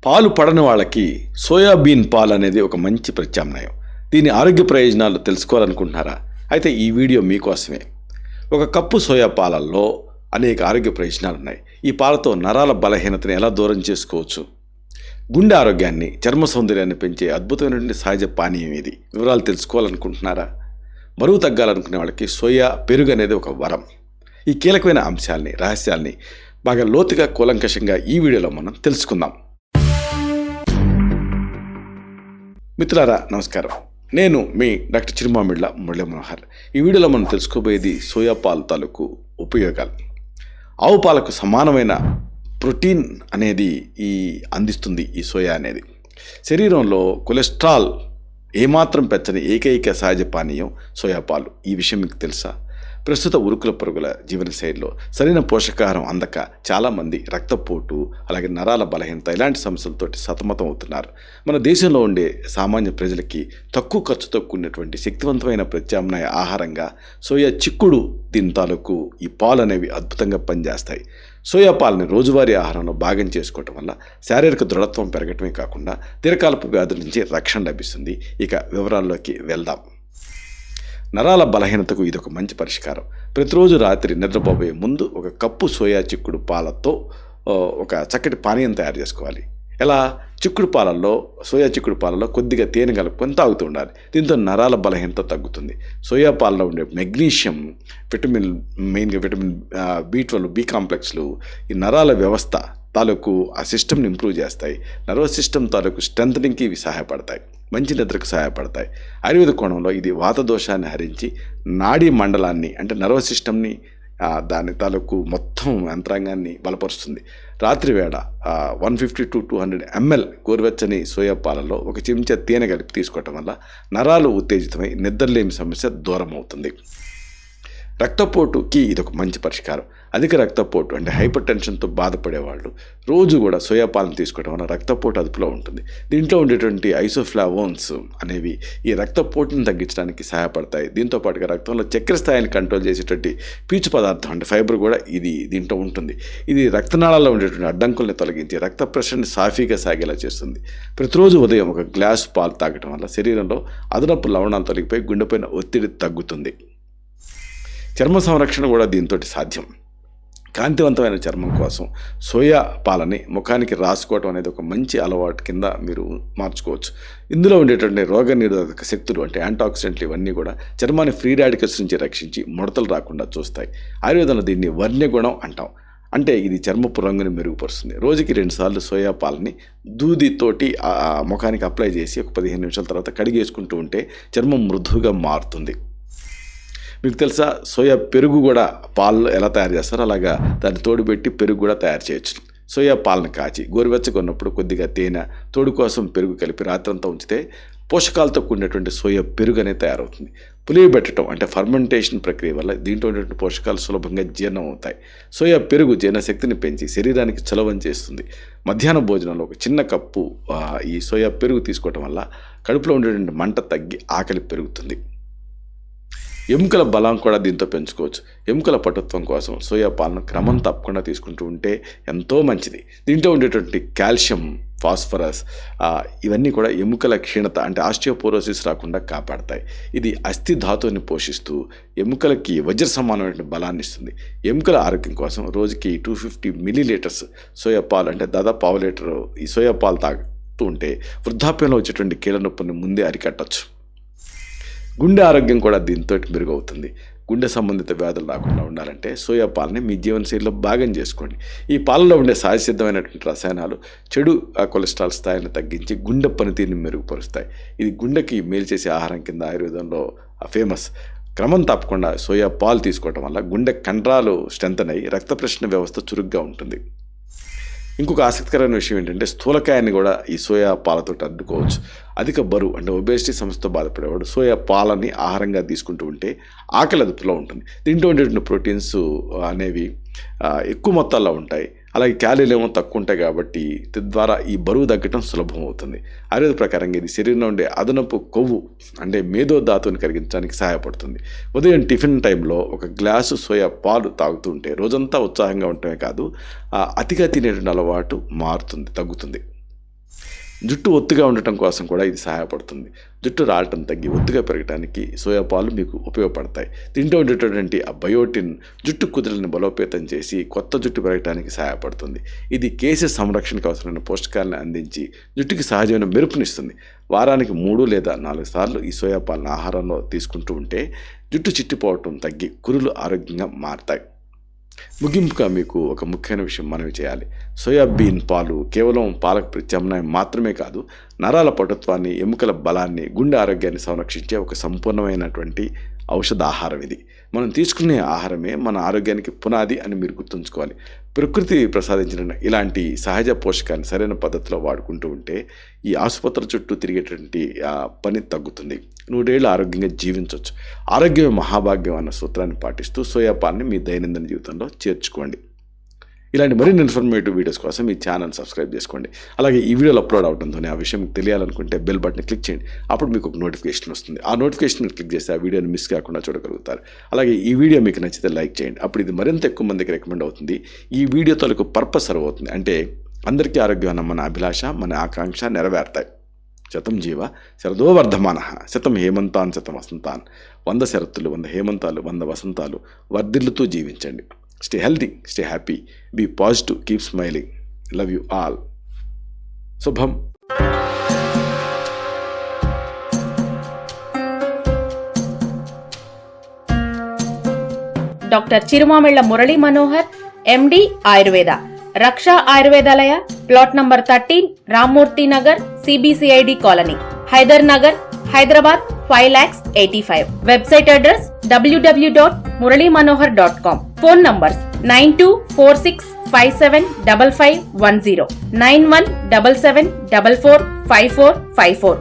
పాలు పడని వాళ్ళకి సోయాబీన్ పాలు అనేది ఒక మంచి ప్రత్యామ్నాయం. దీని ఆరోగ్య ప్రయోజనాలు తెలుసుకోవాలనుకుంటున్నారా? అయితే ఈ వీడియో మీకోసమే. ఒక కప్పు సోయా పాలల్లో అనేక ఆరోగ్య ప్రయోజనాలు ఉన్నాయి. ఈ పాలతో నరాల బలహీనతని ఎలా దూరం చేసుకోవచ్చు? గుండె ఆరోగ్యాన్ని, చర్మ సౌందర్యాన్ని పెంచే అద్భుతమైనటువంటి సహజ పానీయం ఇది. వివరాలు తెలుసుకోవాలనుకుంటున్నారా? బరువు తగ్గాలనుకునే వాళ్ళకి సోయా పెరుగు అనేది ఒక వరం. ఈ కీలకమైన అంశాలని, రహస్యాల్ని బాగా లోతుగా, కూలంకషంగా ఈ వీడియోలో మనం తెలుసుకుందాం. మిత్రులారా నమస్కారం. నేను మీ డాక్టర్ చిరుమామిళ్ళ మురళీ మనోహర్. ఈ వీడియోలో మనం తెలుసుకోబోయేది సోయా పాలు తాలూకు ఉపయోగాలు. ఆవు పాలకు సమానమైన ప్రోటీన్ అనేది అందిస్తుంది ఈ సోయా అనేది. శరీరంలో కొలెస్ట్రాల్ ఏమాత్రం పెంచని ఏకైక సహజ పానీయం సోయా పాలు. ఈ విషయం మీకు తెలుసా? ప్రస్తుత ఉరుకుల పరుగుల జీవనశైలిలో సరైన పోషకాహారం అందక చాలామంది రక్తపోటు, అలాగే నరాల బలహీనత ఇలాంటి సమస్యలతోటి సతమతం అవుతున్నారు. మన దేశంలో ఉండే సామాన్య ప్రజలకి తక్కువ ఖర్చుతో కూడినటువంటి శక్తివంతమైన ప్రత్యామ్నాయ ఆహారంగా సోయా చిక్కుడు దీని తాలూకు ఈ పాలు అనేవి అద్భుతంగా పనిచేస్తాయి. సోయా పాలని రోజువారీ ఆహారంలో భాగం చేసుకోవటం వల్ల శారీరక దృఢత్వం పెరగటమే కాకుండా దీర్ఘకాలపు వ్యాధుల నుంచి రక్షణ లభిస్తుంది. ఇక వివరాల్లోకి వెళ్దాం. నరాల బలహీనతకు ఇది ఒక మంచి పరిష్కారం. ప్రతిరోజు రాత్రి నిద్రపోబోయే ముందు ఒక కప్పు సోయా చిక్కుడు పాలతో ఒక చక్కటి పానీయం తయారు చేసుకోవాలి. ఎలా? సోయా చిక్కుడు పాలలో కొద్దిగా తేనె కలుపుకొని తాగుతూ ఉండాలి. దీంతో నరాల బలహీనత తగ్గుతుంది. సోయా పాలలో ఉండే మెగ్నీషియం, మెయిన్గా విటమిన్ B12, బి కాంప్లెక్స్లు ఈ నరాల వ్యవస్థ తాలూకు ఆ సిస్టమ్ని ఇంప్రూవ్ చేస్తాయి. నర్వస్ సిస్టమ్ తాలూకు స్ట్రెంథనింగ్కి ఇవి సహాయపడతాయి. మంచి నిద్రకు సహాయపడతాయి. ఆయుర్వేద కోణంలో ఇది వాత దోషాన్ని హరించి నాడీ మండలాన్ని, అంటే నర్వస్ సిస్టమ్ని, దాని తాలూకు మొత్తం యంత్రాంగాన్ని బలపరుస్తుంది. రాత్రి వేళ 150 to 200 ml గోరువెచ్చని సోయా పాలలో ఒక చెంచా తేనె కలిపి తీసుకోవటం వల్ల నరాలు ఉత్తేజితమై నిద్రలేమి సమస్య దూరం అవుతుంది. రక్తపోటుకి ఇది ఒక మంచి పరిష్కారం. అధిక రక్తపోటు అంటే హైపర్ టెన్షన్తో బాధపడేవాళ్ళు రోజు కూడా సోయా పాలను తీసుకోవడం వల్ల రక్తపోటు అదుపులో ఉంటుంది. దీంట్లో ఉండేటువంటి ఐసోఫ్లావోన్స్ అనేవి ఈ రక్తపోటును తగ్గించడానికి సహాయపడతాయి. దీంతో పాటుగా రక్తంలో చక్కెర స్థాయిని కంట్రోల్ చేసేటువంటి పీచు పదార్థం అంటే ఫైబర్ కూడా దీంట్లో ఉంటుంది. ఇది రక్తనాళాల్లో ఉండేటువంటి అడ్డంకుల్ని తొలగించి రక్త ప్రెషర్ని సాఫీగా సాగేలా చేస్తుంది. ప్రతిరోజు ఉదయం ఒక గ్లాసు పాలు తాగటం వల్ల శరీరంలో అదనపు లవణాలు తొలగిపోయి గుండెపైన ఒత్తిడి తగ్గుతుంది. చర్మ సంరక్షణ కూడా దీంతో సాధ్యం. కాంతివంతమైన చర్మం కోసం సోయా పాలని ముఖానికి రాసుకోవటం అనేది ఒక మంచి అలవాటు కింద మీరు మార్చుకోవచ్చు. ఇందులో ఉండేటువంటి రోగ నిరోధక శక్తులు అంటే యాంటాక్సిడెంట్లు ఇవన్నీ కూడా చర్మాన్ని ఫ్రీ రాడికల్స్ నుంచి రక్షించి ముడతలు రాకుండా చూస్తాయి. ఆయుర్వేదంలో దీన్ని వర్ణ్యగుణం అంటాం. అంటే ఇది చర్మపు రంగుని మెరుగుపరుస్తుంది. రోజుకి 2 సార్లు సోయా పాలని దూదితోటి ముఖానికి అప్లై చేసి ఒక 15 నిమిషాల తర్వాత కడిగేసుకుంటూ ఉంటే చర్మం మృదువుగా మారుతుంది. మీకు తెలుసా, సోయా పెరుగు కూడా పాలు ఎలా తయారు చేస్తారో అలాగా దాన్ని తోడుపెట్టి పెరుగు కూడా తయారు చేయొచ్చు. సోయా పాలను కాచి గోరువెచ్చగా ఉన్నప్పుడు కొద్దిగా తేనె, తోడు కోసం పెరుగు కలిపి రాత్రంతా ఉంచితే పోషకాలతో కూడినటువంటి సోయా పెరుగు అనేది తయారవుతుంది. పులియబెట్టడం అంటే ఫర్మెంటేషన్ ప్రక్రియ వల్ల దీంట్లో ఉన్నటువంటి పోషకాలు సులభంగా జీర్ణం అవుతాయి. సోయా పెరుగు జీర్ణశక్తిని పెంచి శరీరానికి చలవం చేస్తుంది. మధ్యాహ్న భోజనంలో ఒక చిన్న కప్పు ఈ సోయా పెరుగు తీసుకోవటం వల్ల కడుపులో ఉండేటువంటి మంట తగ్గి ఆకలి పెరుగుతుంది. ఎముకల బలం కూడా దీంతో పెంచుకోవచ్చు. ఎముకల పటుత్వం కోసం సోయా పాలను క్రమం తప్పకుండా తీసుకుంటూ ఉంటే ఎంతో మంచిది. దీంట్లో ఉండేటువంటి కాల్షియం, ఫాస్ఫరస్ ఇవన్నీ కూడా ఎముకల క్షీణత అంటే ఆస్టియోపోరోసిస్ రాకుండా కాపాడతాయి. ఇది అస్థి ధాతువుని పోషిస్తూ ఎముకలకి వజ్ర సమానమైన బలాన్ని ఇస్తుంది. ఎముకల ఆరోగ్యం కోసం రోజుకి 250 ml సోయా పాలు అంటే దాదాపు 1/2 లీటరు ఈ సోయా పాలు తాగుతూ ఉంటే వృద్ధాప్యంలో వచ్చేటువంటి కీళ్ళ నొప్పిని ముందే అరికట్టచ్చు. గుండె ఆరోగ్యం కూడా దీంతో మెరుగవుతుంది. గుండె సంబంధిత వ్యాధులు రాకుండా ఉండాలంటే సోయా పాలని మీ జీవనశైలిలో భాగం చేసుకోండి. ఈ పాలలో ఉండే సహజసిద్ధమైనటువంటి రసాయనాలు చెడు కొలెస్ట్రాల్ స్థాయిని తగ్గించి గుండె పనితీరుని మెరుగుపరుస్తాయి. ఇది గుండెకి మేలు చేసే ఆహారం కింద ఆయుర్వేదంలో ఫేమస్. క్రమం తప్పకుండా సోయా పాలు తీసుకోవటం వల్ల గుండె కండరాలు స్ట్రెంథన్ అయ్యి రక్త ప్రసరణ వ్యవస్థ చురుగ్గా ఉంటుంది. ఇంకొక ఆసక్తికరమైన విషయం ఏంటంటే స్థూలకాయాన్ని కూడా ఈ సోయా పాలతో అడ్డుకోవచ్చు. అధిక బరువు అంటే ఒబేసిటీ సమస్యతో బాధపడేవాడు సోయా పాలని ఆహారంగా తీసుకుంటూ ఉంటే ఆకలి అదుపులో ఉంటుంది. దీంట్లో ఉండేటువంటి ప్రోటీన్స్ అనేవి ఎక్కువ మొత్తాల్లో ఉంటాయి. అలాగే క్యాలరీలు ఏమో తక్కువ ఉంటాయి కాబట్టి తద్వారా ఈ బరువు తగ్గటం సులభం అవుతుంది. ఆయుర్వేద ప్రకారంగా ఇది శరీరంలో ఉండే అదనపు కొవ్వు అంటే మేధో ధాతువుని కరిగించడానికి సహాయపడుతుంది. ఉదయం టిఫిన్ టైంలో ఒక గ్లాసు సోయా పాలు తాగుతూ ఉంటే రోజంతా ఉత్సాహంగా ఉండటమే కాదు, అతిగా తినేటువంటి అలవాటు తగ్గుతుంది. జుట్టు ఒత్తుగా ఉండటం కోసం కూడా ఇది సహాయపడుతుంది. జుట్టు రాలటం తగ్గి ఒత్తుగా పెరగడానికి సోయా పాలు మీకు ఉపయోగపడతాయి. దీంట్లో ఉండేటటువంటి ఆ బయోటిన్ జుట్టు కుదులను బలోపేతం చేసి కొత్త జుట్టు పెరగడానికి సహాయపడుతుంది. ఇది కేశ సంరక్షణకు అవసరమైన పోషకాలను అందించి జుట్టుకి సహజమైన మెరుపునిస్తుంది. వారానికి 3 లేదా 4 సార్లు ఈ సోయా పాలను ఆహారంలో తీసుకుంటూ ఉంటే జుట్టు చిట్టిపోవటం తగ్గి కురులు ఆరోగ్యంగా మారతాయి. ముగింపుగా మీకు ఒక ముఖ్యమైన విషయం మనవి చేయాలి. సోయాబీన్ పాలు కేవలం పాలకు ప్రత్యామ్నాయం మాత్రమే కాదు, నరాల పటుత్వాన్ని, ఎముకల బలాన్ని, గుండె ఆరోగ్యాన్ని సంరక్షించే ఒక సంపూర్ణమైనటువంటి ఔషధ ఆహారం ఇది. మనం తీసుకునే ఆహారమే మన ఆరోగ్యానికి పునాది అని మీరు గుర్తుంచుకోవాలి. ప్రకృతి ప్రసాదించిన ఇలాంటి సహజ పోషకాన్ని సరైన పద్ధతిలో వాడుకుంటూ ఉంటే ఈ ఆసుపత్రుల చుట్టూ తిరిగేటువంటి పని తగ్గుతుంది. 100 ఏళ్ళు ఆరోగ్యంగా జీవించవచ్చు. ఆరోగ్యమే మహాభాగ్యం అన్న సూత్రాన్ని పాటిస్తూ సోయా పాలని మీ దైనందిన జీవితంలో చేర్చుకోండి. ఇలాంటి మరిన్ని ఇన్ఫర్మేటివ్ వీడియోస్ కోసం ఈ ఛానల్ సబ్స్క్రైబ్ చేసుకోండి. అలాగే ఈ వీడియోలో అప్లోడ్ అవడంతోనే ఆ విషయం తెలియాలనుకుంటే బెల్ బటన్ క్లిక్ చేయండి. అప్పుడు మీకు ఒక నోటిఫికేషన్ వస్తుంది. ఆ నోటిఫికేషన్ క్లిక్ చేస్తే ఆ వీడియోని మిస్ కాకుండా చూడగలుగుతారు. అలాగే ఈ వీడియో మీకు నచ్చితే లైక్ చేయండి. అప్పుడు ఇది మరింత ఎక్కువ మందికి రికమెండ్ అవుతుంది. ఈ వీడియో తాలూకు పర్పస్ సర్వ్ అవుతుంది. అంటే అందరికీ ఆరోగ్యం అన్న మన అభిలాష, మన ఆకాంక్ష నెరవేరుతాయి. శతం జీవ శరదో వర్ధమానః, శతం హేమంతాన్ శతం వసంతాన్. 100 శరత్తులు, 100 హేమంతాలు, 100 వసంతాలు వర్ధిల్లుతూ జీవించండి. Stay healthy, stay happy, be positive, keep smiling. Love you all. Subham. Doctor Chirumamilla Murali Manohar, MD Ayurveda, Raksha Ayurvedalaya, plot number 13, Rammurthy Nagar, CBCID colony, Hyder Nagar, Hyderabad 5,85,000. Website address www.muralymanohar.com. Phone numbers 9246575510, 9177445454.